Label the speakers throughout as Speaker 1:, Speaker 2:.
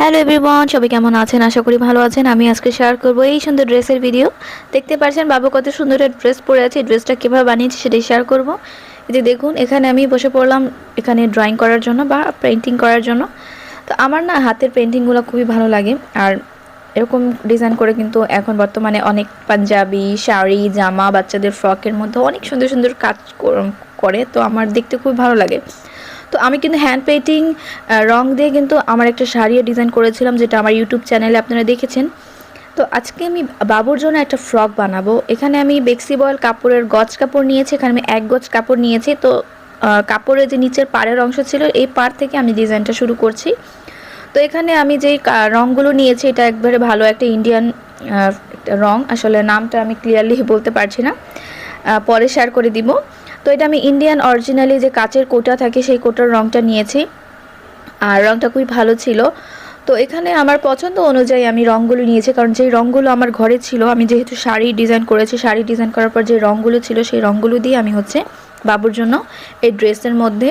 Speaker 1: Hello everyone, সবাই কেমন আছেন? আশা করি ভালো আছেন। আমি আজকে শেয়ার করব এই সুন্দর ড্রেসের ভিডিও। দেখতে পাচ্ছেন বাবু কত সুন্দর একটা ড্রেস পরে আছে। ড্রেসটা কীভাবে বানিয়েছি সেটাই শেয়ার করব। এই যে দেখুন, এখানে আমি বসে পড়লাম এখানে ড্রয়িং করার জন্য বা পেইন্টিং করার জন্য। তো আমার না হাতের পেইন্টিংগুলো খুবই ভালো লাগে। আর এরকম ডিজাইন করে কিন্তু এখন বর্তমানে অনেক পাঞ্জাবি শাড়ি জামা বাচ্চাদের ফ্রকের মধ্যে অনেক সুন্দর সুন্দর কাজ করে। তো আমার দেখতে খুব ভালো লাগে। তো আমি কিন্তু হ্যান্ড পেইন্টিং রং দিয়ে কিন্তু আমার একটা শাড়িও ডিজাইন করেছিলাম, যেটা আমার ইউটিউব চ্যানেলে আপনারা দেখেছেন। তো আজকে আমি বাবুর জন্য একটা ফ্রক বানাবো। এখানে আমি বেক্সি বয়েল কাপড়ের গজ কাপড় নিয়েছি। এখানে আমি 1 গজ কাপড় নিয়েছি। তো কাপড়ের যে নিচের পাড়ের অংশ ছিল এই পাড় থেকে আমি ডিজাইনটা শুরু করছি। তো এখানে আমি যেই রঙগুলো নিয়েছি এটা একবারে ভালো একটা ইন্ডিয়ান একটা রং, আসলে নামটা আমি ক্লিয়ারলি বলতে পারছি না, পরে শেয়ার করে দিব। তো এটা আমি ইন্ডিয়ান অরিজিনালি যে কাচের কোটা থাকে সেই কোটার রঙটা নিয়েছি, আর রঙটা খুবই ভালো ছিল। তো এখানে আমার পছন্দ অনুযায়ী আমি রঙগুলো নিয়েছি, কারণ যেই রঙগুলো আমার ঘরে ছিল, আমি যেহেতু শাড়ি ডিজাইন করেছি, শাড়ি ডিজাইন করার পর যে রঙগুলো ছিল সেই রঙগুলো দিয়ে আমি বাবুর জন্য এই ড্রেসের মধ্যে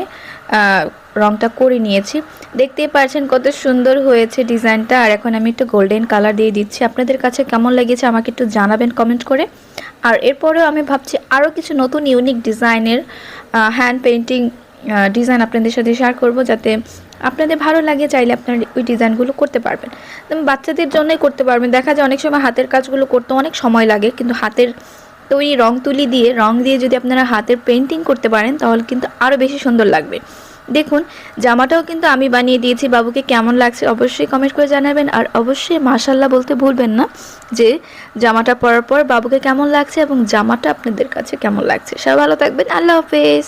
Speaker 1: রঙটা করে নিয়েছি। দেখতেই পাচ্ছেন কত সুন্দর হয়েছে ডিজাইনটা। আর এখন আমি একটু গোল্ডেন কালার দিয়ে দিচ্ছি। আপনাদের কাছে কেমন লেগেছে আমাকে একটু জানাবেন কমেন্ট করে। আর এরপরেও আমি ভাবছি আরও কিছু নতুন ইউনিক ডিজাইনের হ্যান্ড পেইন্টিং ডিজাইন আপনাদের সাথে শেয়ার করব, যাতে আপনাদের ভালো লাগে। চাইলে আপনারা ওই ডিজাইনগুলো করতে পারবেন। বাচ্চাদের জন্যই করতে পারবেন। দেখা যায় অনেক সময় হাতের কাজগুলো করতে অনেক সময় লাগে, কিন্তু হাতের তৈরি রং দিয়ে যদি আপনারা হাতের পেইন্টিং করতে পারেন তাহলে কিন্তু আরও বেশি সুন্দর লাগবে। দেখুন, জামাটাও কিন্তু আমি বানিয়ে দিয়েছি। বাবুকে কেমন লাগছে অবশ্যই কমেন্ট করে জানাবেন। আর অবশ্যই মাশাআল্লাহ বলতে ভুলবেন না যে জামাটা পরার পর বাবুকে কেমন লাগছে এবং জামাটা আপনাদের কাছে কেমন লাগছে। সবাই ভালো থাকবেন। আল্লাহ হাফেজ।